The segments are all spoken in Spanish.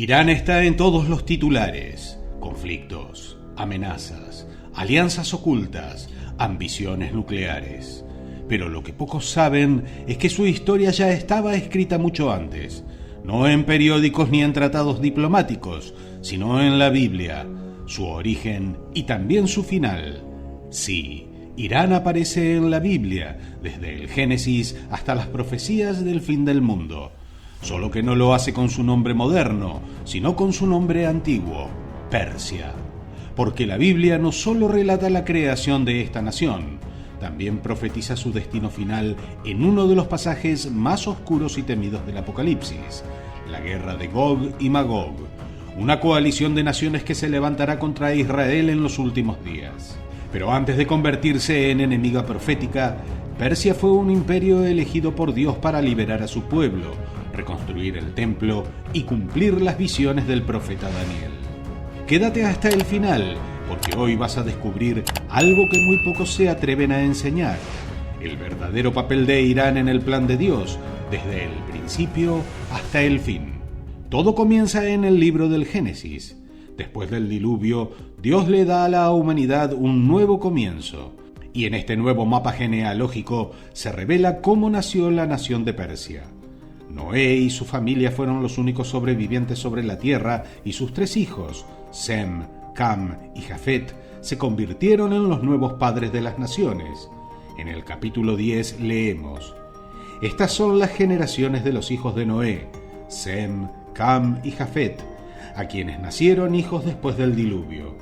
Irán está en todos los titulares: conflictos, amenazas, alianzas ocultas, ambiciones nucleares. Pero lo que pocos saben es que su historia ya estaba escrita mucho antes, no en periódicos ni en tratados diplomáticos, sino en la Biblia, su origen y también su final. Sí, Irán aparece en la Biblia, desde el Génesis hasta las profecías del fin del mundo. Solo que no lo hace con su nombre moderno, sino con su nombre antiguo, Persia. Porque la Biblia no solo relata la creación de esta nación, también profetiza su destino final en uno de los pasajes más oscuros y temidos del Apocalipsis, la guerra de Gog y Magog, una coalición de naciones que se levantará contra Israel en los últimos días. Pero antes de convertirse en enemiga profética, Persia fue un imperio elegido por Dios para liberar a su pueblo, reconstruir el templo y cumplir las visiones del profeta Daniel. Quédate hasta el final, porque hoy vas a descubrir algo que muy pocos se atreven a enseñar: el verdadero papel de Irán en el plan de Dios, desde el principio hasta el fin. Todo comienza en el libro del Génesis. Después del diluvio, Dios le da a la humanidad un nuevo comienzo, y en este nuevo mapa genealógico se revela cómo nació la nación de Persia. Noé y su familia fueron los únicos sobrevivientes sobre la tierra, y sus 3 hijos, Sem, Cam y Jafet, se convirtieron en los nuevos padres de las naciones. En el capítulo 10 leemos: estas son las generaciones de los hijos de Noé, Sem, Cam y Jafet, a quienes nacieron hijos después del diluvio.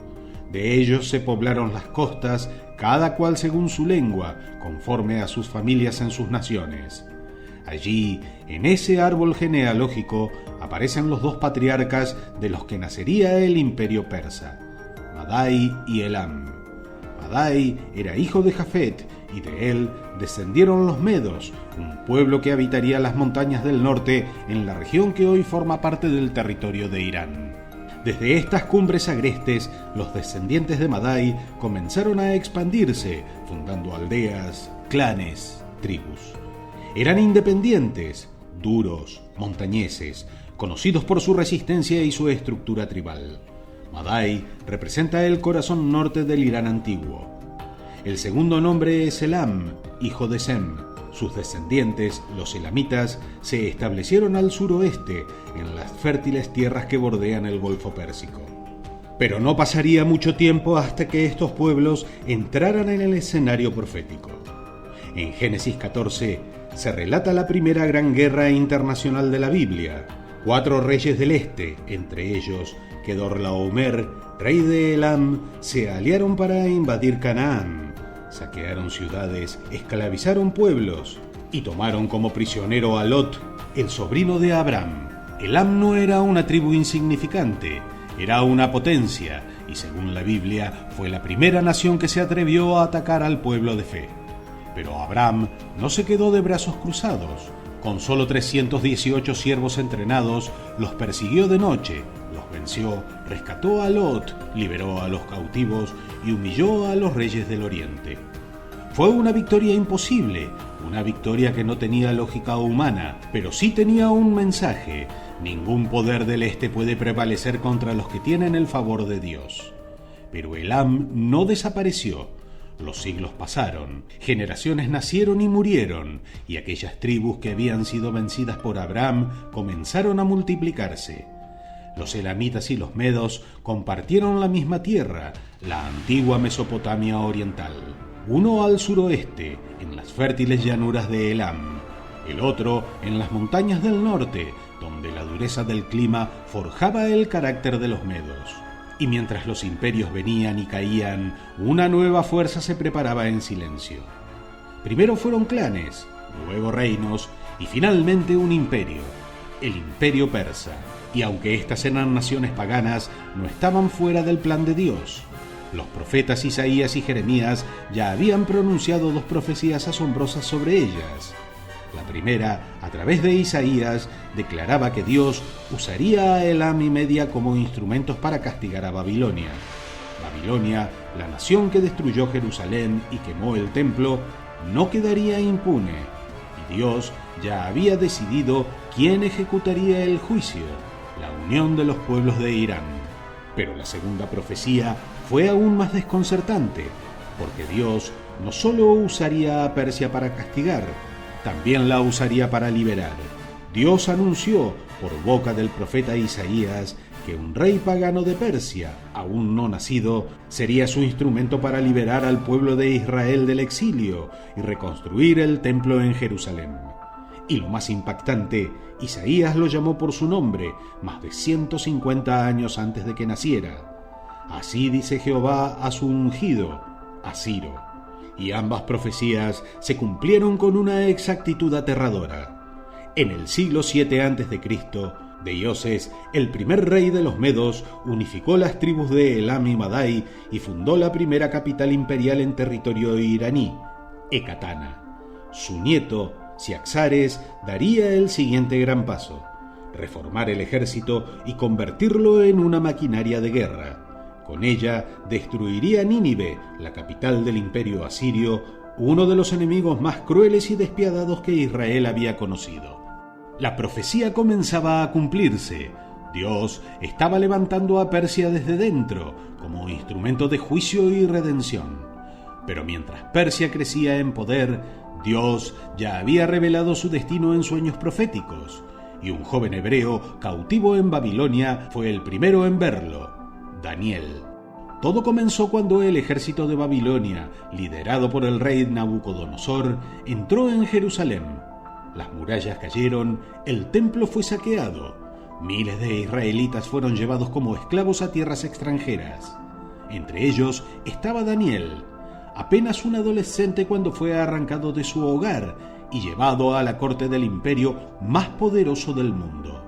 De ellos se poblaron las costas, cada cual según su lengua, conforme a sus familias en sus naciones. Allí, en ese árbol genealógico, aparecen los 2 patriarcas de los que nacería el imperio persa, Madai y Elam. Madai era hijo de Jafet, y de él descendieron los medos, un pueblo que habitaría las montañas del norte en la región que hoy forma parte del territorio de Irán. Desde estas cumbres agrestes, los descendientes de Madai comenzaron a expandirse, fundando aldeas, clanes, tribus. Eran independientes, duros, montañeses, conocidos por su resistencia y su estructura tribal. Madai representa el corazón norte del Irán antiguo. El segundo nombre es Elam, hijo de Sem. Sus descendientes, los elamitas, se establecieron al suroeste, en las fértiles tierras que bordean el Golfo Pérsico. Pero no pasaría mucho tiempo hasta que estos pueblos entraran en el escenario profético. En Génesis 14 se relata la primera gran guerra internacional de la Biblia. 4 reyes del este, entre ellos Kedorlaomer, rey de Elam, se aliaron para invadir Canaán. Saquearon ciudades, esclavizaron pueblos y tomaron como prisionero a Lot, el sobrino de Abraham. Elam no era una tribu insignificante, era una potencia, y según la Biblia fue la primera nación que se atrevió a atacar al pueblo de fe. Pero Abraham no se quedó de brazos cruzados. Con solo 318 siervos entrenados, los persiguió de noche, los venció, rescató a Lot, liberó a los cautivos y humilló a los reyes del oriente. Fue una victoria imposible, una victoria que no tenía lógica humana, pero sí tenía un mensaje: ningún poder del este puede prevalecer contra los que tienen el favor de Dios. Pero Elam no desapareció. Los siglos pasaron, generaciones nacieron y murieron, y aquellas tribus que habían sido vencidas por Abraham comenzaron a multiplicarse. Los elamitas y los medos compartieron la misma tierra, la antigua Mesopotamia oriental. Uno al suroeste, en las fértiles llanuras de Elam, el otro en las montañas del norte, donde la dureza del clima forjaba el carácter de los medos. Y mientras los imperios venían y caían, una nueva fuerza se preparaba en silencio. Primero fueron clanes, luego reinos y finalmente un imperio, el imperio persa. Y aunque estas eran naciones paganas, no estaban fuera del plan de Dios. Los profetas Isaías y Jeremías ya habían pronunciado 2 profecías asombrosas sobre ellas. La primera, a través de Isaías, declaraba que Dios usaría a Elam y Media como instrumentos para castigar a Babilonia. Babilonia, la nación que destruyó Jerusalén y quemó el templo, no quedaría impune, y Dios ya había decidido quién ejecutaría el juicio. la unión de los pueblos de Irán. Pero la segunda profecía fue aún más desconcertante, porque Dios no solo usaría a Persia para castigar, también la usaría para liberar. Dios anunció por boca del profeta Isaías que un rey pagano de Persia, aún no nacido, sería su instrumento para liberar al pueblo de Israel del exilio y reconstruir el templo en Jerusalén. Y lo más impactante, Isaías lo llamó por su nombre más de 150 años antes de que naciera. Así dice Jehová a su ungido, a Ciro. Y ambas profecías se cumplieron con una exactitud aterradora. En el siglo VII a.C., Deioces, el primer rey de los Medos, unificó las tribus de Elam y Madai y fundó la primera capital imperial en territorio iraní, Ecbatana. Su nieto, Ciaxares, daría el siguiente gran paso: reformar el ejército y convertirlo en una maquinaria de guerra. Con ella destruiría Nínive, la capital del imperio asirio, uno de los enemigos más crueles y despiadados que Israel había conocido. La profecía comenzaba a cumplirse. Dios estaba levantando a Persia desde dentro, como instrumento de juicio y redención. Pero mientras Persia crecía en poder, Dios ya había revelado su destino en sueños proféticos, y un joven hebreo cautivo en Babilonia fue el primero en verlo: Daniel. Todo comenzó cuando el ejército de Babilonia, liderado por el rey Nabucodonosor, entró en Jerusalén. Las murallas cayeron, el templo fue saqueado, miles de israelitas fueron llevados como esclavos a tierras extranjeras. Entre ellos estaba Daniel, apenas un adolescente cuando fue arrancado de su hogar y llevado a la corte del imperio más poderoso del mundo.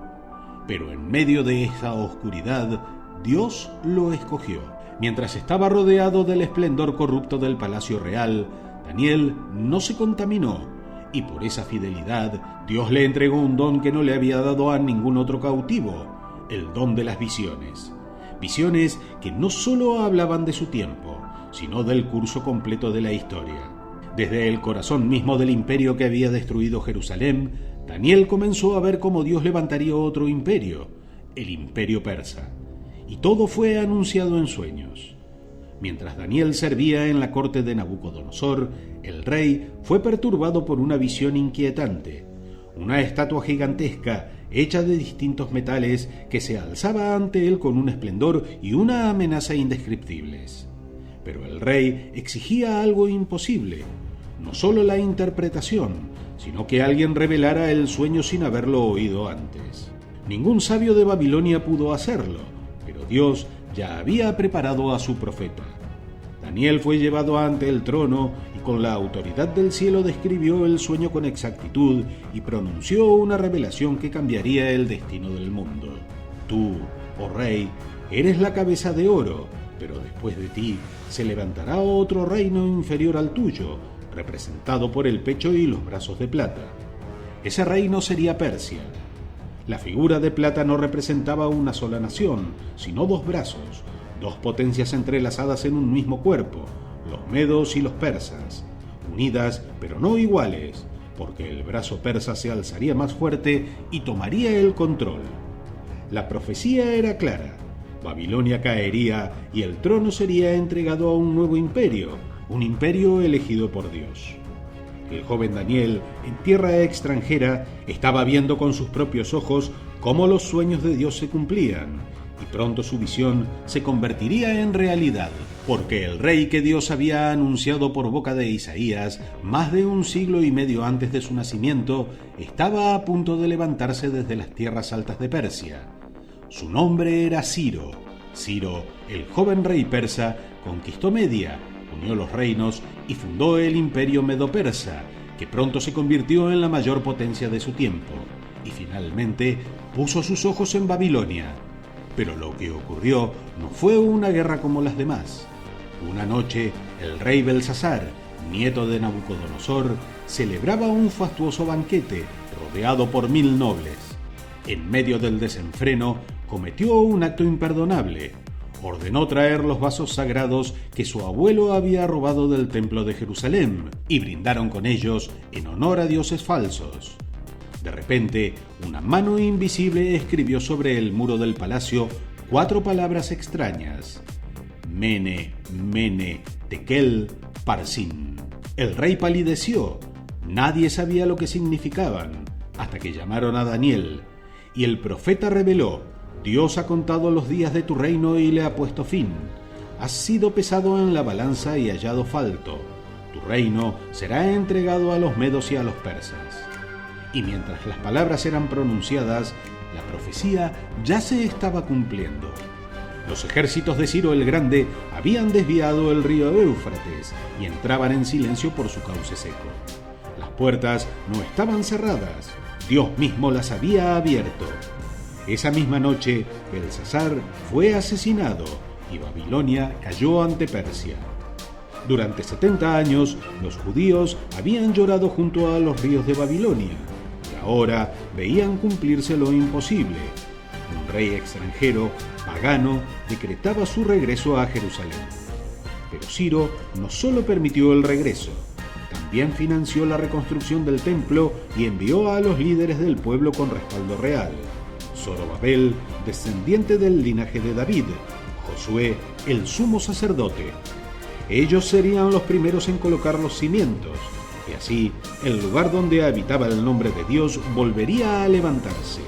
Pero en medio de esa oscuridad, Dios lo escogió. Mientras estaba rodeado del esplendor corrupto del palacio real, Daniel no se contaminó, y por esa fidelidad Dios le entregó un don que no le había dado a ningún otro cautivo: el don de las visiones. Visiones que no solo hablaban de su tiempo, sino del curso completo de la historia. Desde el corazón mismo del imperio que había destruido Jerusalén, Daniel comenzó a ver cómo Dios levantaría otro imperio, el imperio persa. Y todo fue anunciado en sueños. Mientras Daniel servía en la corte de Nabucodonosor, el rey fue perturbado por una visión inquietante: una estatua gigantesca hecha de distintos metales que se alzaba ante él con un esplendor y una amenaza indescriptibles. Pero el rey exigía algo imposible: no solo la interpretación, sino que alguien revelara el sueño sin haberlo oído antes. Ningún sabio de Babilonia pudo hacerlo, pero Dios ya había preparado a su profeta. Daniel fue llevado ante el trono y con la autoridad del cielo describió el sueño con exactitud y pronunció una revelación que cambiaría el destino del mundo. Tú, oh rey, eres la cabeza de oro, pero después de ti se levantará otro reino inferior al tuyo, representado por el pecho y los brazos de plata. Ese reino sería Persia. La figura de plata no representaba una sola nación, sino dos brazos, dos potencias entrelazadas en un mismo cuerpo, los medos y los persas, unidas pero no iguales, porque el brazo persa se alzaría más fuerte y tomaría el control. La profecía era clara: Babilonia caería y el trono sería entregado a un nuevo imperio, un imperio elegido por Dios. El joven Daniel, en tierra extranjera, estaba viendo con sus propios ojos cómo los sueños de Dios se cumplían, y pronto su visión se convertiría en realidad, porque el rey que Dios había anunciado por boca de Isaías más de un siglo y medio antes de su nacimiento estaba a punto de levantarse desde las tierras altas de Persia. Su nombre era Ciro. Ciro, el joven rey persa, conquistó Media, unió los reinos y fundó el imperio medo-persa, que pronto se convirtió en la mayor potencia de su tiempo, y finalmente puso sus ojos en Babilonia. Pero lo que ocurrió no fue una guerra como las demás. Una noche, el rey Belsasar, nieto de Nabucodonosor, celebraba un fastuoso banquete rodeado por 1000 nobles. En medio del desenfreno, cometió un acto imperdonable. Ordenó traer los vasos sagrados que su abuelo había robado del templo de Jerusalén y brindaron con ellos en honor a dioses falsos. De repente, una mano invisible escribió sobre el muro del palacio 4 palabras extrañas: Mene, Mene, Tekel, Parsin. El rey palideció. Nadie sabía lo que significaban, hasta que llamaron a Daniel, y el profeta reveló: Dios ha contado los días de tu reino y le ha puesto fin. Has sido pesado en la balanza y hallado falto. Tu reino será entregado a los medos y a los persas. Y mientras las palabras eran pronunciadas, la profecía ya se estaba cumpliendo. Los ejércitos de Ciro el Grande habían desviado el río Éufrates y entraban en silencio por su cauce seco. Las puertas no estaban cerradas, Dios mismo las había abierto. Esa misma noche, Belsasar fue asesinado y Babilonia cayó ante Persia. Durante 70 años, los judíos habían llorado junto a los ríos de Babilonia, y ahora veían cumplirse lo imposible. Un rey extranjero, pagano, decretaba su regreso a Jerusalén. Pero Ciro no solo permitió el regreso, también financió la reconstrucción del templo y envió a los líderes del pueblo con respaldo real: Zorobabel, descendiente del linaje de David; Josué, el sumo sacerdote. Ellos serían los primeros en colocar los cimientos, y así el lugar donde habitaba el nombre de Dios volvería a levantarse.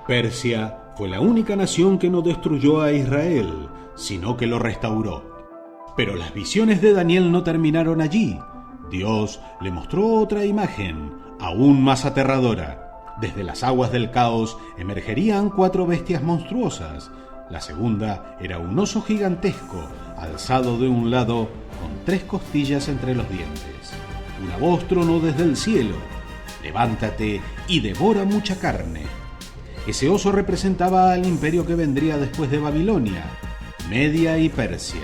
Persia fue la única nación que no destruyó a Israel, sino que lo restauró. Pero las visiones de Daniel no terminaron allí. Dios le mostró otra imagen, aún más aterradora. Desde las aguas del caos emergerían 4 bestias monstruosas. La segunda era un oso gigantesco, alzado de un lado, con 3 costillas entre los dientes. Una voz tronó desde el cielo: levántate y devora mucha carne. Ese oso representaba al imperio que vendría después de Babilonia, Media y Persia.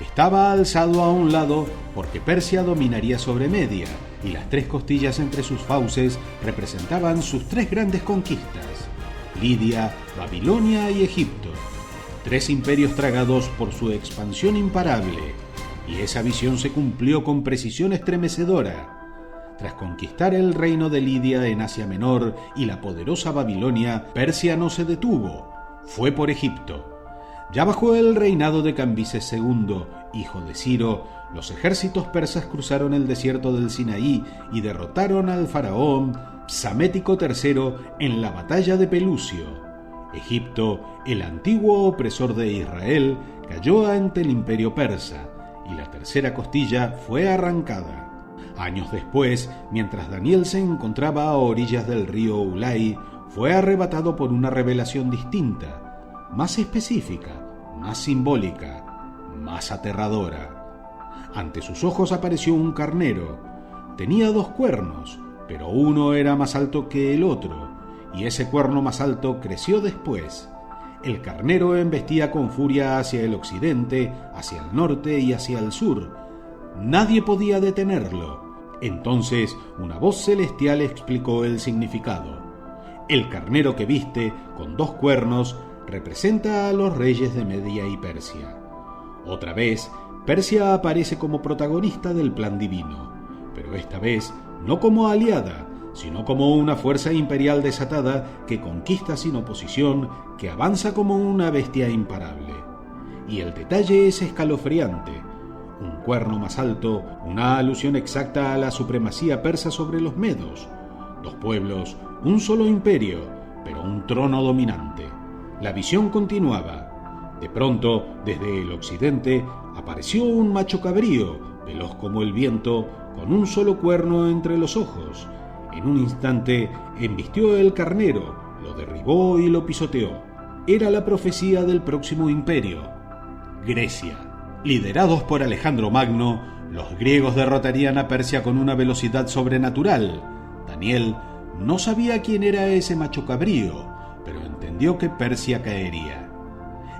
Estaba alzado a un lado porque Persia dominaría sobre Media, y las 3 costillas entre sus fauces representaban sus 3 grandes conquistas: Lidia, Babilonia y Egipto. 3 imperios tragados por su expansión imparable, y esa visión se cumplió con precisión estremecedora. Tras conquistar el reino de Lidia en Asia Menor y la poderosa Babilonia, Persia no se detuvo, fue por Egipto. Ya bajo el reinado de Cambises II, hijo de Ciro, los ejércitos persas cruzaron el desierto del Sinaí y derrotaron al faraón Psamético III en la batalla de Pelusio. Egipto, el antiguo opresor de Israel, cayó ante el imperio persa, y la tercera costilla fue arrancada. Años después, mientras Daniel se encontraba a orillas del río Ulai, fue arrebatado por una revelación distinta, más específica, más simbólica, más aterradora. Ante sus ojos apareció un carnero. Tenía 2 cuernos, pero uno era más alto que el otro, y ese cuerno más alto creció después. El carnero embestía con furia hacia el occidente, hacia el norte y hacia el sur. Nadie podía detenerlo. Entonces una voz celestial explicó el significado. El carnero que viste, con 2 cuernos, representa a los reyes de Media y Persia. Otra vez, Persia aparece como protagonista del plan divino, pero esta vez no como aliada, sino como una fuerza imperial desatada que conquista sin oposición, que avanza como una bestia imparable. Y el detalle es escalofriante: un cuerno más alto, una alusión exacta a la supremacía persa sobre los medos. 2 pueblos, un solo imperio, pero un trono dominante. La visión continuaba. De pronto, desde el occidente, apareció un macho cabrío, veloz como el viento, con un solo cuerno entre los ojos. En un instante embistió el carnero, lo derribó y lo pisoteó. Era la profecía del próximo imperio, Grecia. Liderados por Alejandro Magno, los griegos derrotarían a Persia con una velocidad sobrenatural. Daniel no sabía quién era ese macho cabrío, pero entendió que Persia caería.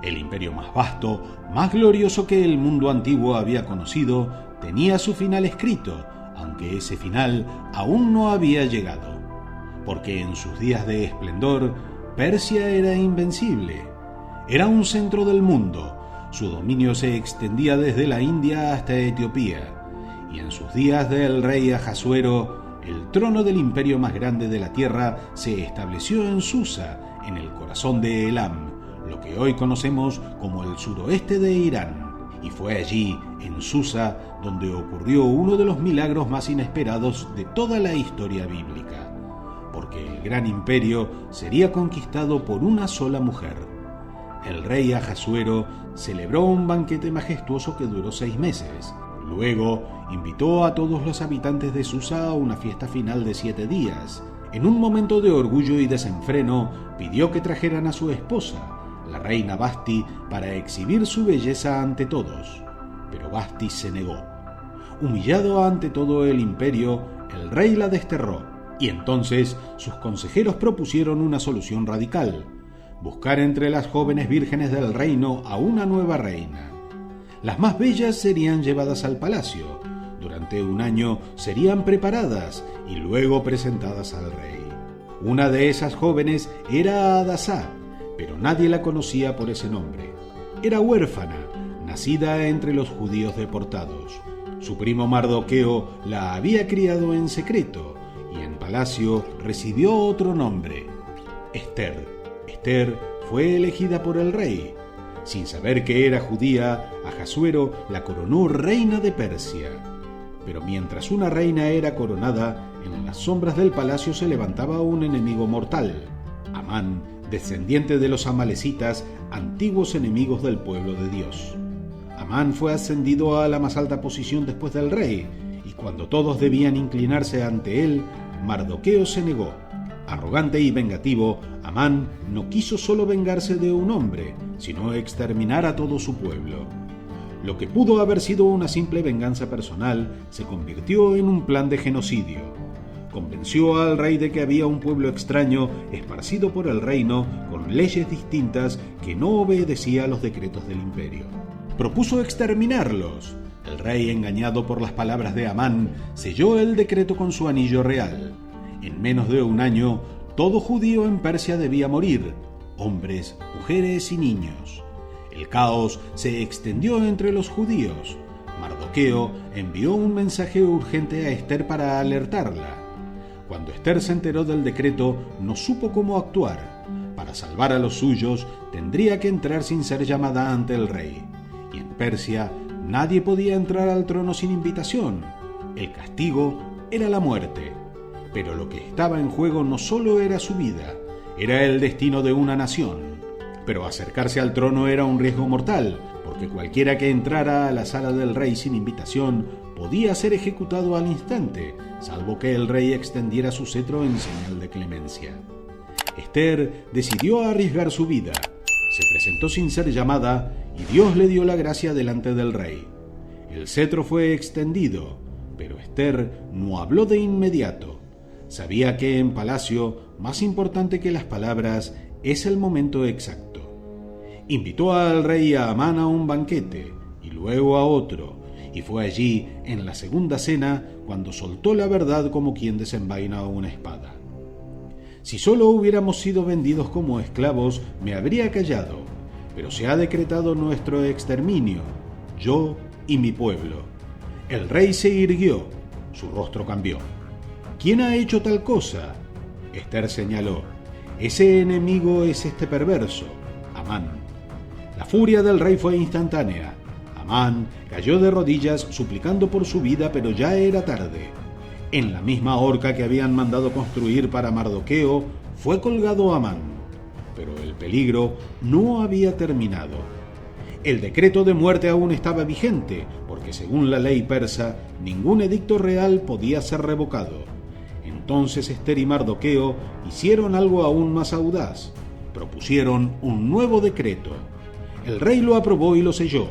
El imperio más vasto, más glorioso que el mundo antiguo había conocido, tenía su final escrito, aunque ese final aún no había llegado. Porque en sus días de esplendor, Persia era invencible. Era un centro del mundo. Su dominio se extendía desde la India hasta Etiopía, y en sus días del rey Ahasuero, el trono del imperio más grande de la tierra se estableció en Susa, en el corazón de Elam, lo que hoy conocemos como el suroeste de Irán. Y fue allí, en Susa, donde ocurrió uno de los milagros más inesperados de toda la historia bíblica, porque el gran imperio sería conquistado por una sola mujer. El rey Ahasuero celebró un banquete majestuoso que duró 6 meses. Luego invitó a todos los habitantes de Susa a una fiesta final de 7 días. En un momento de orgullo y desenfreno, pidió que trajeran a su esposa, la reina Vasti, para exhibir su belleza ante todos. Pero Vasti se negó. Humillado ante todo el imperio, el rey la desterró, y entonces sus consejeros propusieron una solución radical: buscar entre las jóvenes vírgenes del reino a una nueva reina. Las más bellas serían llevadas al palacio. Durante un año serían preparadas y luego presentadas al rey. Una de esas jóvenes era Hadasá, pero nadie la conocía por ese nombre. Era huérfana, nacida entre los judíos deportados. Su primo Mardoqueo la había criado en secreto y en palacio recibió otro nombre: Ester. Ester fue elegida por el rey. Sin saber que era judía, Ahasuero la coronó reina de Persia. Pero mientras una reina era coronada, en las sombras del palacio se levantaba un enemigo mortal: Amán, descendiente de los amalecitas, antiguos enemigos del pueblo de Dios. Amán fue ascendido a la más alta posición después del rey, y cuando todos debían inclinarse ante él, Mardoqueo se negó. Arrogante y vengativo, Amán no quiso solo vengarse de un hombre, sino exterminar a todo su pueblo. Lo que pudo haber sido una simple venganza personal se convirtió en un plan de genocidio. Convenció al rey de que había un pueblo extraño esparcido por el reino con leyes distintas que no obedecía a los decretos del imperio. Propuso exterminarlos. El rey, engañado por las palabras de Amán, selló el decreto con su anillo real. En menos de un año, todo judío en Persia debía morir: hombres, mujeres y niños. El caos se extendió entre los judíos. Mardoqueo envió un mensaje urgente a Ester para alertarla. Cuando Ester se enteró del decreto, no supo cómo actuar. Para salvar a los suyos, tendría que entrar sin ser llamada ante el rey. Y en Persia, nadie podía entrar al trono sin invitación. El castigo era la muerte. Pero lo que estaba en juego no solo era su vida, era el destino de una nación. Pero acercarse al trono era un riesgo mortal, porque cualquiera que entrara a la sala del rey sin invitación podía ser ejecutado al instante, salvo que el rey extendiera su cetro en señal de clemencia. Ester decidió arriesgar su vida. Se presentó sin ser llamada y Dios le dio la gracia delante del rey. El cetro fue extendido, pero Ester no habló de inmediato. Sabía que en palacio, más importante que las palabras, es el momento exacto. Invitó al rey y a Amán a un banquete, y luego a otro, y fue allí, en la segunda cena, cuando soltó la verdad como quien desenvaina una espada. Si solo hubiéramos sido vendidos como esclavos, me habría callado, pero se ha decretado nuestro exterminio, yo y mi pueblo. El rey se irguió, su rostro cambió. ¿Quién ha hecho tal cosa? Ester señaló: ese enemigo es este perverso, Amán. La furia del rey fue instantánea. Amán cayó de rodillas suplicando por su vida, pero ya era tarde. En la misma horca que habían mandado construir para Mardoqueo, fue colgado Amán. Pero el peligro no había terminado. El decreto de muerte aún estaba vigente, porque según la ley persa, ningún edicto real podía ser revocado. Entonces Ester y Mardoqueo hicieron algo aún más audaz. Propusieron un nuevo decreto. El rey lo aprobó y lo selló.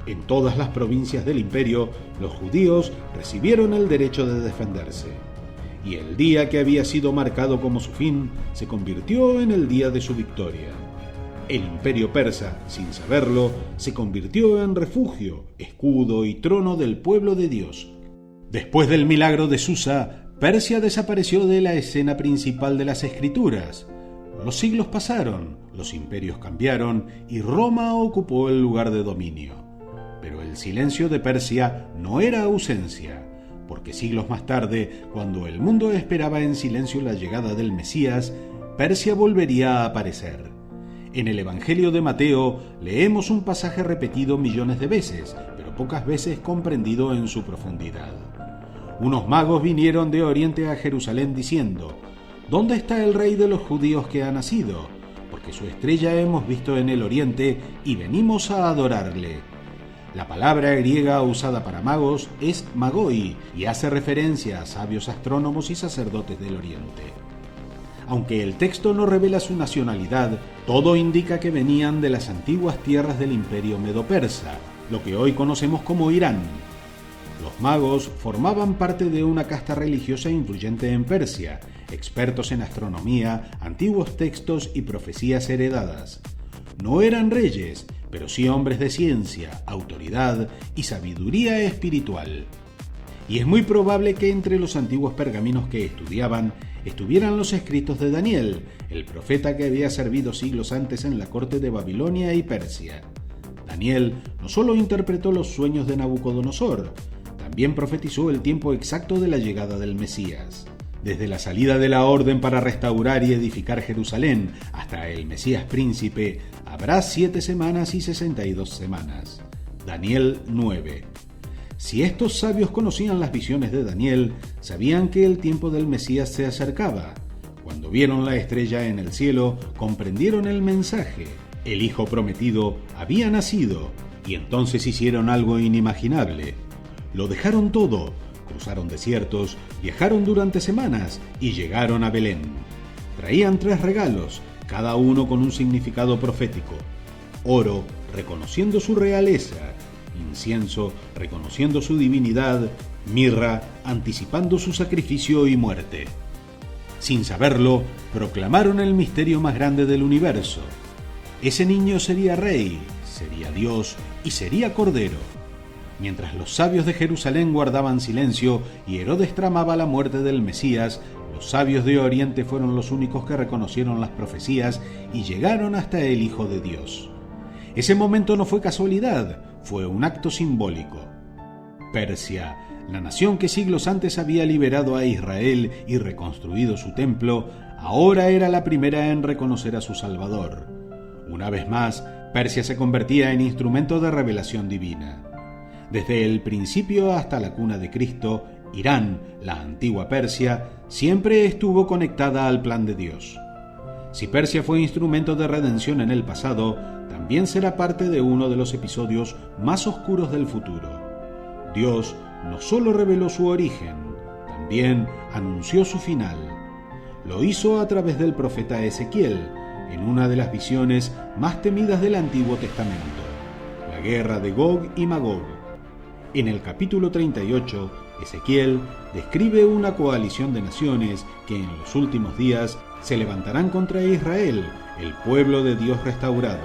En todas las provincias del imperio, los judíos recibieron el derecho de defenderse. Y el día que había sido marcado como su fin, se convirtió en el día de su victoria. El imperio persa, sin saberlo, se convirtió en refugio, escudo y trono del pueblo de Dios. Después del milagro de Susa, Persia desapareció de la escena principal de las escrituras. Los siglos pasaron, los imperios cambiaron y Roma ocupó el lugar de dominio. Pero el silencio de Persia no era ausencia, porque siglos más tarde, cuando el mundo esperaba en silencio la llegada del Mesías, Persia volvería a aparecer. En el Evangelio de Mateo leemos un pasaje repetido millones de veces, pero pocas veces comprendido en su profundidad. Unos magos vinieron de Oriente a Jerusalén diciendo: ¿Dónde está el rey de los judíos que ha nacido? Porque su estrella hemos visto en el Oriente y venimos a adorarle. La palabra griega usada para magos es magoi y hace referencia a sabios astrónomos y sacerdotes del Oriente. Aunque el texto no revela su nacionalidad, todo indica que venían de las antiguas tierras del Imperio Medo-Persa, lo que hoy conocemos como Irán. Los magos formaban parte de una casta religiosa influyente en Persia, expertos en astronomía, antiguos textos y profecías heredadas. No eran reyes, pero sí hombres de ciencia, autoridad y sabiduría espiritual. Y es muy probable que entre los antiguos pergaminos que estudiaban estuvieran los escritos de Daniel, el profeta que había servido siglos antes en la corte de Babilonia y Persia. Daniel no solo interpretó los sueños de Nabucodonosor, también profetizó el tiempo exacto de la llegada del Mesías. Desde la salida de la orden para restaurar y edificar Jerusalén hasta el Mesías príncipe, habrá 7 semanas y 62 semanas. Daniel 9. Si estos sabios conocían las visiones de Daniel, sabían que el tiempo del Mesías se acercaba. Cuando vieron la estrella en el cielo, comprendieron el mensaje. El Hijo prometido había nacido, y entonces hicieron algo inimaginable. Lo dejaron todo, cruzaron desiertos, viajaron durante semanas y llegaron a Belén. Traían 3 regalos, cada uno con un significado profético: oro, reconociendo su realeza; incienso, reconociendo su divinidad; mirra, anticipando su sacrificio y muerte. Sin saberlo, proclamaron el misterio más grande del universo. Ese niño sería rey, sería Dios y sería Cordero. Mientras los sabios de Jerusalén guardaban silencio y Herodes tramaba la muerte del Mesías, los sabios de Oriente fueron los únicos que reconocieron las profecías y llegaron hasta el Hijo de Dios. Ese momento no fue casualidad, fue un acto simbólico. Persia, la nación que siglos antes había liberado a Israel y reconstruido su templo, ahora era la primera en reconocer a su Salvador. Una vez más, Persia se convertía en instrumento de revelación divina. Desde el principio hasta la cuna de Cristo, Irán, la antigua Persia, siempre estuvo conectada al plan de Dios. Si Persia fue instrumento de redención en el pasado, también será parte de uno de los episodios más oscuros del futuro. Dios no solo reveló su origen, también anunció su final. Lo hizo a través del profeta Ezequiel, en una de las visiones más temidas del Antiguo Testamento: la guerra de Gog y Magog. En el capítulo 38, Ezequiel describe una coalición de naciones que en los últimos días se levantarán contra Israel, el pueblo de Dios restaurado.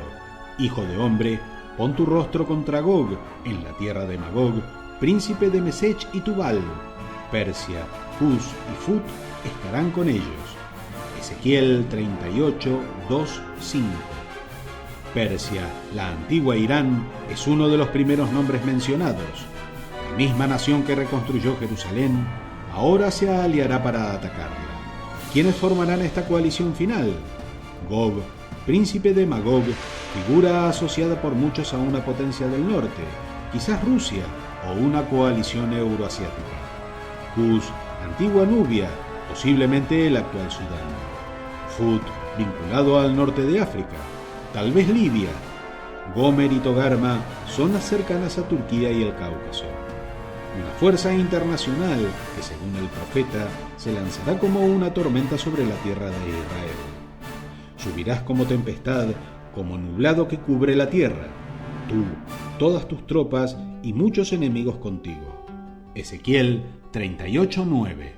Hijo de hombre, pon tu rostro contra Gog, en la tierra de Magog, príncipe de Mesech y Tubal. Persia, Cus y Fut estarán con ellos. Ezequiel 38, 2, 5. Persia, la antigua Irán, es uno de los primeros nombres mencionados. La misma nación que reconstruyó Jerusalén ahora se aliará para atacarla. ¿Quiénes formarán esta coalición final? Gog, príncipe de Magog, figura asociada por muchos a una potencia del norte, quizás Rusia o una coalición euroasiática. Cus, antigua Nubia, posiblemente el actual Sudán. Fut, vinculado al norte de África, tal vez Libia. Gomer y Togarma, zonas cercanas a Turquía y el Cáucaso. Una fuerza internacional que, según el profeta, se lanzará como una tormenta sobre la tierra de Israel. Subirás como tempestad, como nublado que cubre la tierra, tú, todas tus tropas y muchos enemigos contigo. Ezequiel 38:9.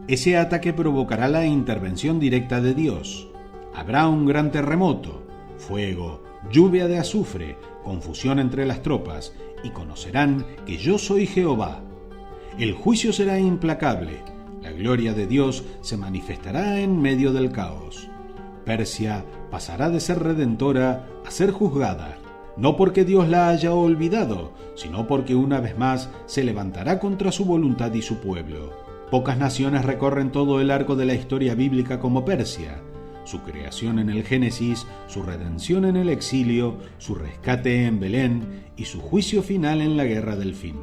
Ese ataque provocará la intervención directa de Dios. Habrá un gran terremoto, fuego, lluvia de azufre, confusión entre las tropas, y conocerán que yo soy Jehová. El juicio será implacable, la gloria de Dios se manifestará en medio del caos. Persia pasará de ser redentora a ser juzgada. no porque Dios la haya olvidado, sino porque una vez más se levantará contra su voluntad y su pueblo. Pocas naciones recorren todo el arco de la historia bíblica como Persia: su creación en el Génesis, su redención en el exilio, su rescate en Belén y su juicio final en la Guerra del Fin.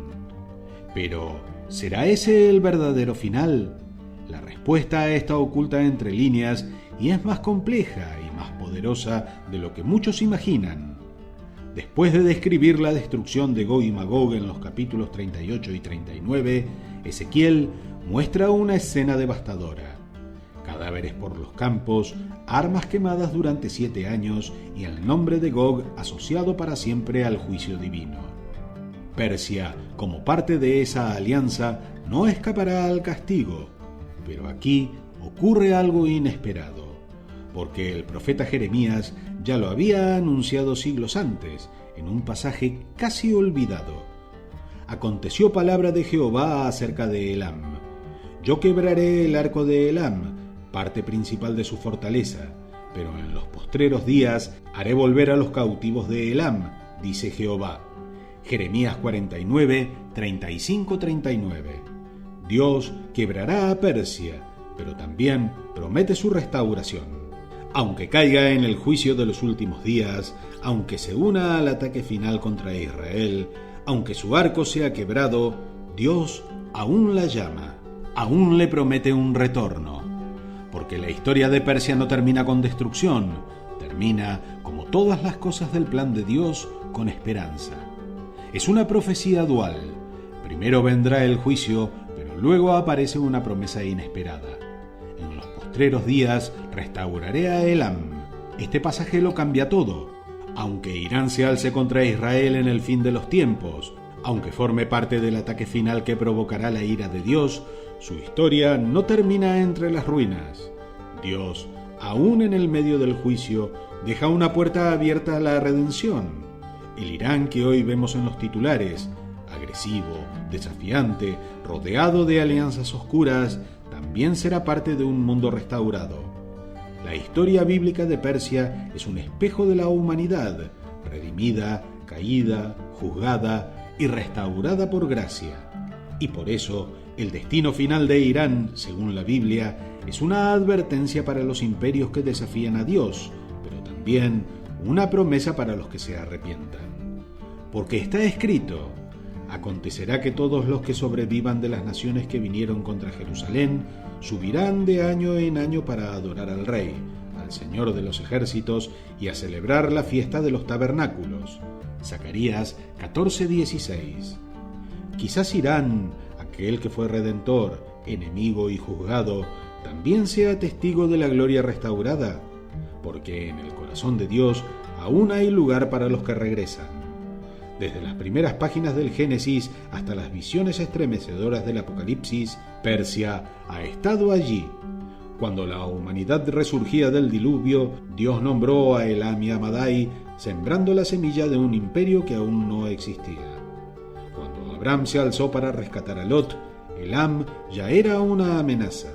Pero, ¿será ese el verdadero final? La respuesta está oculta entre líneas y es más compleja y más poderosa de lo que muchos imaginan. Después de describir la destrucción de Gog y Magog en los capítulos 38 y 39, Ezequiel muestra una escena devastadora: cadáveres por los campos, armas quemadas durante 7 años y el nombre de Gog asociado para siempre al juicio divino. Persia, como parte de esa alianza, no escapará al castigo, pero aquí ocurre algo inesperado, porque el profeta Jeremías ya lo había anunciado siglos antes, en un pasaje casi olvidado. Aconteció palabra de Jehová acerca de Elam: yo quebraré el arco de Elam, parte principal de su fortaleza, pero en los postreros días haré volver a los cautivos de Elam, dice Jehová. Jeremías 49, 35-39. Dios quebrará a Persia, pero también promete su restauración. Aunque caiga en el juicio de los últimos días, aunque se una al ataque final contra Israel, aunque su arco sea quebrado, Dios aún la llama, aún le promete un retorno. Porque la historia de Persia no termina con destrucción, termina, como todas las cosas del plan de Dios, con esperanza. Es una profecía dual. Primero vendrá el juicio, pero luego aparece una promesa inesperada: en los postreros días restauraré a Elam. Este pasaje lo cambia todo. Aunque Irán se alce contra Israel en el fin de los tiempos, aunque forme parte del ataque final que provocará la ira de Dios, su historia no termina entre las ruinas. Dios, aún en el medio del juicio, deja una puerta abierta a la redención. El Irán que hoy vemos en los titulares, agresivo, desafiante, rodeado de alianzas oscuras, también será parte de un mundo restaurado. La historia bíblica de Persia es un espejo de la humanidad, redimida, caída, juzgada y restaurada por gracia. Y por eso, el destino final de Irán, según la Biblia, es una advertencia para los imperios que desafían a Dios, pero también una promesa para los que se arrepientan. Porque está escrito: acontecerá que todos los que sobrevivan de las naciones que vinieron contra Jerusalén subirán de año en año para adorar al Rey, al Señor de los ejércitos, y a celebrar la fiesta de los tabernáculos. Zacarías 14:16. Quizás Irán, aquel que fue redentor, enemigo y juzgado, también sea testigo de la gloria restaurada, porque en el corazón de Dios aún hay lugar para los que regresan. Desde las primeras páginas del Génesis hasta las visiones estremecedoras del Apocalipsis, Persia ha estado allí. Cuando la humanidad resurgía del diluvio, Dios nombró a Elam y a Madai, sembrando la semilla de un imperio que aún no existía. Cuando Abraham se alzó para rescatar a Lot, Elam ya era una amenaza.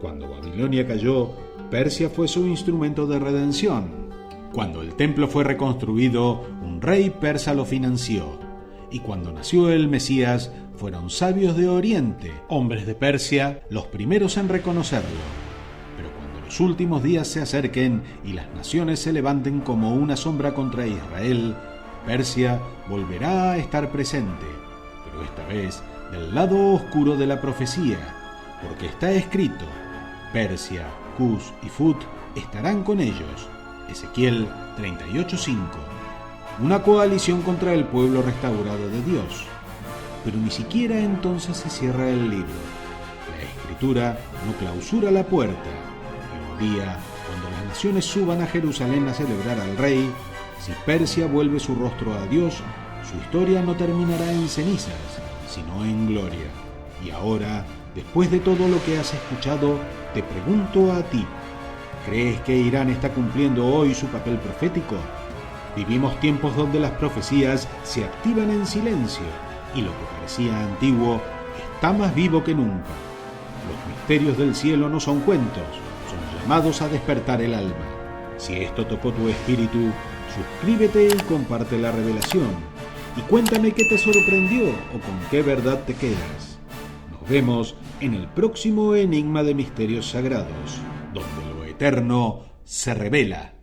Cuando Babilonia cayó, Persia fue su instrumento de redención. Cuando el templo fue reconstruido, un rey persa lo financió. Y cuando nació el Mesías, fueron sabios de Oriente, hombres de Persia, los primeros en reconocerlo. Pero cuando los últimos días se acerquen y las naciones se levanten como una sombra contra Israel, Persia volverá a estar presente, pero esta vez del lado oscuro de la profecía, porque está escrito: Persia, Cus y Fut estarán con ellos. Ezequiel 38:5. Una coalición contra el pueblo restaurado de Dios. Pero ni siquiera entonces se cierra el libro. La Escritura no clausura la puerta. Y un día, cuando las naciones suban a Jerusalén a celebrar al Rey, si Persia vuelve su rostro a Dios, su historia no terminará en cenizas, sino en gloria. Y ahora, después de todo lo que has escuchado, te pregunto a ti: ¿crees que Irán está cumpliendo hoy su papel profético? Vivimos tiempos donde las profecías se activan en silencio y lo que parecía antiguo está más vivo que nunca. Los misterios del cielo no son cuentos, son llamados a despertar el alma. Si esto tocó tu espíritu, suscríbete y comparte la revelación. Y cuéntame qué te sorprendió o con qué verdad te quedas. Nos vemos en el próximo Enigma de Misterios Sagrados, donde lo eterno se revela.